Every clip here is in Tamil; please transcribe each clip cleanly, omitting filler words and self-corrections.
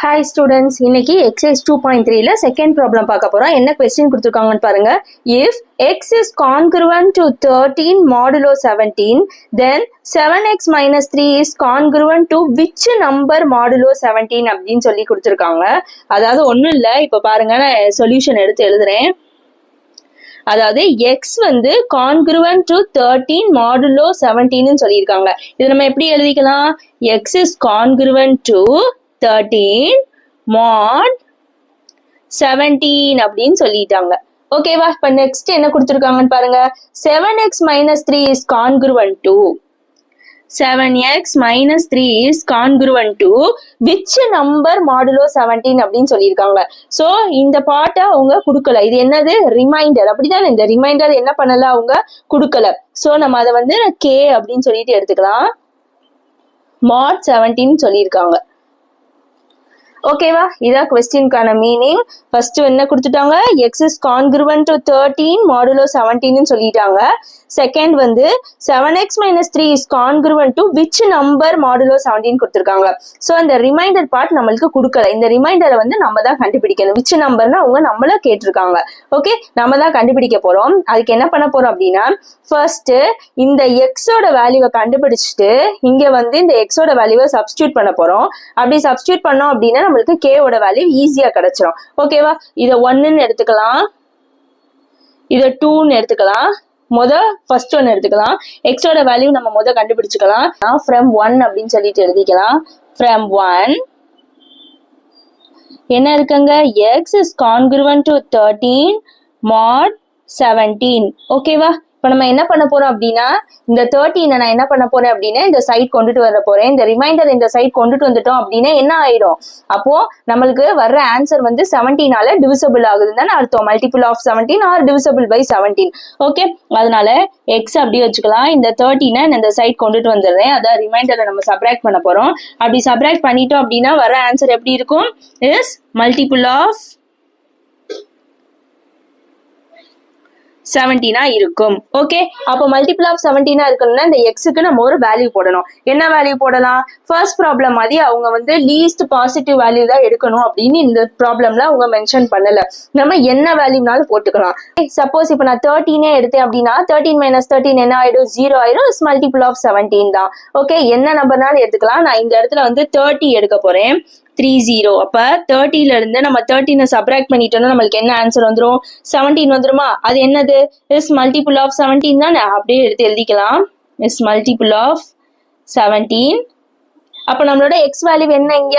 Hi students, இன்னைக்கு exercise 2.3ல second problem பார்க்க போறோம். என்ன question கொடுத்திருக்காங்கன்னு பாருங்க. If x is congruent to 13 modulo 17, then 7x minus 3 is congruent to which number modulo 17 அப்படின்னு சொல்லி கொடுத்திருக்காங்க. அதாவது ஒண்ணும் இல்ல, இப்ப பாருங்க நான் சொல்யூஷன் எடுத்து எழுதுறேன். அதாவது x வந்து congruent to 13 modulo 17 சொல்லியிருக்காங்க. இது நம்ம எப்படி எழுதிக்கலாம்? x is congruent to 13 mod 17 அப்படின்னு சொல்லிட்டாங்க. ஓகேவா? இப்ப நெக்ஸ்ட் என்ன கொடுத்திருக்காங்கன்னு பாருங்க. 7x minus 3 is congruent to 7x minus 3 is congruent to which number modulo 17 அப்படின்னு சொல்லியிருக்காங்க. ஸோ இந்த பார்ட்டை அவங்க கொடுக்கல. இது என்னது? ரிமைண்டர். அப்படிதானே? இந்த ரிமைண்டர் என்ன பண்ணல, அவங்க கொடுக்கல. ஸோ நம்ம அதை வந்து k அப்படின்னு சொல்லிட்டு எடுத்துக்கலாம். mod 17 சொல்லியிருக்காங்க. ஓகேவா? இதான் கொஸ்டின்கான மீனிங். ஃபர்ஸ்ட் என்ன கொடுத்துட்டாங்க? x is congruent to 13 modulo 17 சொல்லிட்டாங்க. செகண்ட் வந்து 7x minus 3 is congruent to which number modulo 17 கொடுத்திருக்காங்க. ஸோ இந்த ரிமைண்டர் பார்ட் நம்மளுக்கு கொடுக்கல. இந்த ரிமைண்டரை வந்து நம்ம தான் கண்டுபிடிக்கணும். which நம்பர்னா அவங்க நம்மள கேட்டிருக்காங்க. ஓகே, நம்ம தான் கண்டுபிடிக்க போறோம். அதுக்கு என்ன பண்ண போறோம் அப்படின்னா, ஃபர்ஸ்ட் இந்த எக்ஸோட வேல்யூவை கண்டுபிடிச்சிட்டு இங்க வந்து இந்த எக்ஸோட வேல்யூவை சப்ஸ்டியூட் பண்ண போறோம். அப்படி சப்ஸ்டியூட் பண்ணோம் அப்படின்னா நம்மளுக்கு கேவோட வேல்யூ ஈஸியா கிடைச்சிரும். ஓகேவா? இதை 1ன்னு எடுத்துக்கலாம், இதை 2ன்னு எடுத்துக்கலாம். ஃபர்ஸ்ட் ஒன் எடுத்துக்கலாம். எக்ஸோட வேல்யூ நம்ம கண்டுபிடிச்சுக்கலாம். ஃப்ரம் 1 அப்படின்னு சொல்லிட்டு எழுதிக்கலாம். ஃப்ரம் 1 என்ன இருக்குங்க? x is congruent to 13 mod 17. ஓகேவா? இப்ப நம்ம என்ன பண்ண போறோம் அப்படின்னா, இந்த 13 நான் என்ன பண்ண போறேன் அப்படின்னா இந்த சைட் கொண்டுட்டு வர போறேன். இந்த ரிமைண்டர் இந்த சைட் கொண்டுட்டு வந்துட்டோம் அப்படின்னா என்ன ஆயிடும்? அப்போ நம்மளுக்கு வர்ற ஆன்சர் வந்து 17ஆல டிவிசபிள் ஆகுதுன்னு அர்த்தம். Multiple of 17 are divisible by 17. Okay, அதனால x அப்படியே வச்சுக்கலாம். இந்த 13 இந்த சைட் கொண்டுட்டு வந்துடுறேன். அதான் ரிமைண்டரை நம்ம சப்ராக்ட் பண்ண போறோம். அப்படி சப்ராக்ட் பண்ணிட்டோம் அப்படின்னா வர்ற ஆன்சர் எப்படி இருக்கும்? இஸ் மல்டிபிள் ஆஃப் 17 இருக்கும். ஓகே, அப்போ மல்டிபிள் ஆஃப் 17 இருக்கணும்னா இந்த எக்ஸுக்கு நம்ம ஒரு வேல்யூ போடணும். என்ன வேல்யூ போடலாம்? ஃபர்ஸ்ட் ப்ராப்ளம் மாதிரி அவங்க வந்து லீஸ்ட் பாசிட்டிவ் வேல்யூ தான் எடுக்கணும் அப்படின்னு இந்த ப்ராப்ளம்ல அவங்க மென்ஷன் பண்ணல. நம்ம என்ன வேல்யூனாலும் போட்டுக்கலாம். சப்போஸ் இப்போ நான் 13 எடுத்தேன் அப்படின்னா 13 மைனஸ் 13 என்ன ஆயிடும்? 0 ஆயிடும். இஸ் மல்டிபிள் ஆஃப் 17 தான். ஓகே, என்ன நம்பர்னாலும் எடுத்துக்கலாம். நான் இந்த இடத்துல வந்து 30 எடுக்க போறேன். 30. அப்ப 30ல இருந்து நம்ம 13 சப்ராக்ட் பண்ணிட்டோம்னா நம்மளுக்கு என்ன ஆன்சர் வந்துரும்? 17 வந்துருமா? அது என்னது? இஸ் மல்டிபிள் ஆஃப் 17 தானே? அப்படியே எடுத்து எழுதிக்கலாம். Is multiple of 17. அப்ப நம்மளோட எக்ஸ் வேல்யூ என்ன இங்க?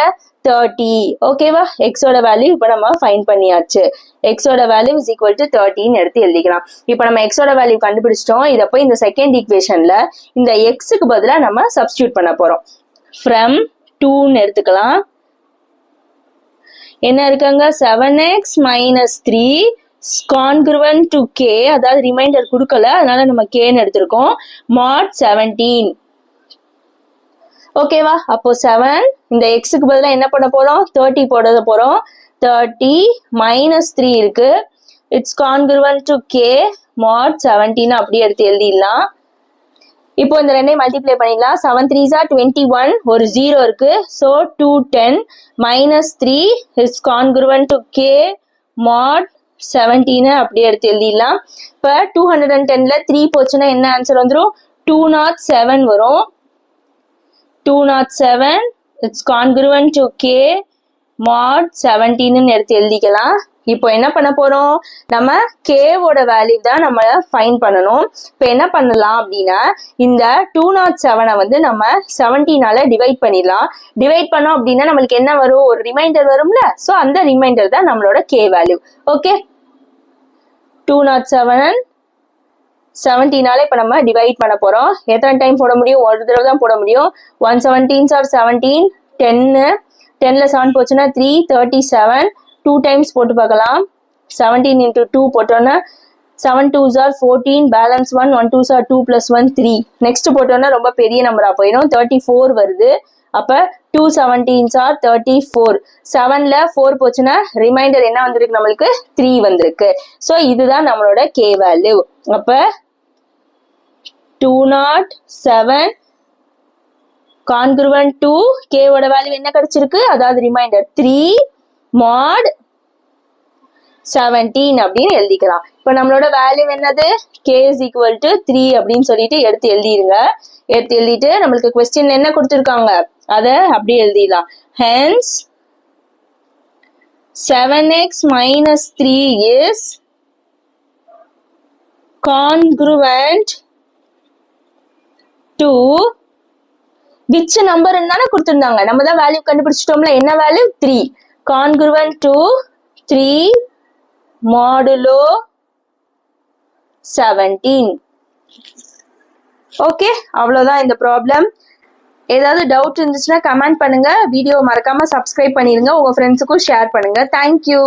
30. ஓகேவா? எக்ஸோட வேல்யூ இப்ப நம்ம ஃபைண்ட் பண்ணியாச்சு. எக்ஸோட வேல்யூ இஸ் ஈக்குவல் டு 30 எடுத்து எழுதிக்கலாம். இப்ப நம்ம எக்ஸோட வேல்யூ கண்டுபிடிச்சிட்டோம். இதை போய் இந்த செகண்ட் ஈக்குவேஷன்ல இந்த எக்ஸுக்கு பதிலா நம்ம சப்ஸ்டியூட் பண்ண போறோம். ஃப்ரம் 2ன்னு எடுத்துக்கலாம். என்ன இருக்காங்க? 7x minus 3 congruent to k, அதாவது ரிமைண்டர் கொடுக்கல, அதனால நம்ம kன்னு எடுத்திருக்கோம். mod 17. ஓகேவா? அப்போ 7 இந்த எக்ஸுக்கு பதிலா என்ன பண்ண போறோம்? 30 போட போறோம். 30 minus 3 இருக்கு. It's congruent to k mod 17 அப்படியே எடுத்து எழுதிடலாம். இப்போ இந்த ரெண்டையும் மல்டிப்ளை பண்ணிடலாம். 7 3s are 21, ஒரு 0 இருக்கு. So 210 minus 3 is congruent to K mod 17 அப்படியே எடுத்து எழுதிடலாம். இப்போ 210ல 3 போச்சுன்னா என்ன ஆன்சர் வந்துடும்? 207 வரும். 207 it's congruent to K mod 17 எடுத்து எழுதிக்கலாம். இப்போ என்ன பண்ண போறோம்? நம்ம கேவோட வேல்யூ தான் நம்ம ஃபைண்ட் பண்ணணும். இப்போ என்ன பண்ணலாம் அப்படின்னா, இந்த 207 வந்து நம்ம 17ஆல டிவைட் பண்ணிடலாம். டிவைட் பண்ணோம் அப்படின்னா நம்மளுக்கு என்ன வரும்? ஒரு ரிமைண்டர் வரும்ல. ஸோ அந்த ரிமைண்டர் தான் நம்மளோட கே வேல்யூ. ஓகே, 207 17ஆல இப்போ நம்ம டிவைட் பண்ண போறோம். எத்தனை டைம் போட முடியும்? ஒரு தடவை தான் போட முடியும். 1 17s are 17, 10ல 7 போச்சுன்னா 3, 37. 2 டைம்ஸ் போட்டு பார்க்கலாம். 17 into 2 போட்டோன்னா 7 2s are 14, balance 1, 1 2s are 2 plus 1 3. Next போட்டோன்னா ரொம்ப பெரிய நம்பரா போயிடும். 34 வருது. அப்ப 2 17s are 34. 7ல 4 போச்சுன்னா ரிமைண்டர் என்ன வந்திருக்கு? நம்மளுக்கு 3 வந்திருக்கு. ஸோ இதுதான் நம்மளோட கே வேல்யூ. அப்ப 207 கான்குருவன்ட் டு கேவோட வேல்யூ என்ன கிடைச்சிருக்கு, அதாவது ரிமைண்டர் 3 mod 17 அப்படின்னு எழுதிக்கலாம். இப்போ நம்மளோட வேல்யூ என்னது, k is equal to 3 அப்படின்னு சொல்லிட்டு எடுத்து எழுதிருங்க. எடுத்து எழுதிட்டு நம்மளுக்கு கொஸ்டின் என்ன கொடுத்துருக்காங்க அதை அப்படியே எழுதிடலாம். Hence 7x minus 3 is congruent to which number தானே கொடுத்திருந்தாங்க. நம்ம தான் வேல்யூ கண்டுபிடிச்சிட்டோம்ல, என்ன value 3. congruent to 3 modulo 17. Okay, அவ்வளவுதான் இந்த ப்ராப்ளம். ஏதாவது டவுட் இருந்துச்சுன்னா கமெண்ட் பண்ணுங்க. வீடியோ மறக்காம சப்ஸ்கிரைப் பண்ணிருங்க, உங்க ஃப்ரெண்ட்ஸுக்கும் ஷேர் பண்ணுங்க. தேங்க்யூ.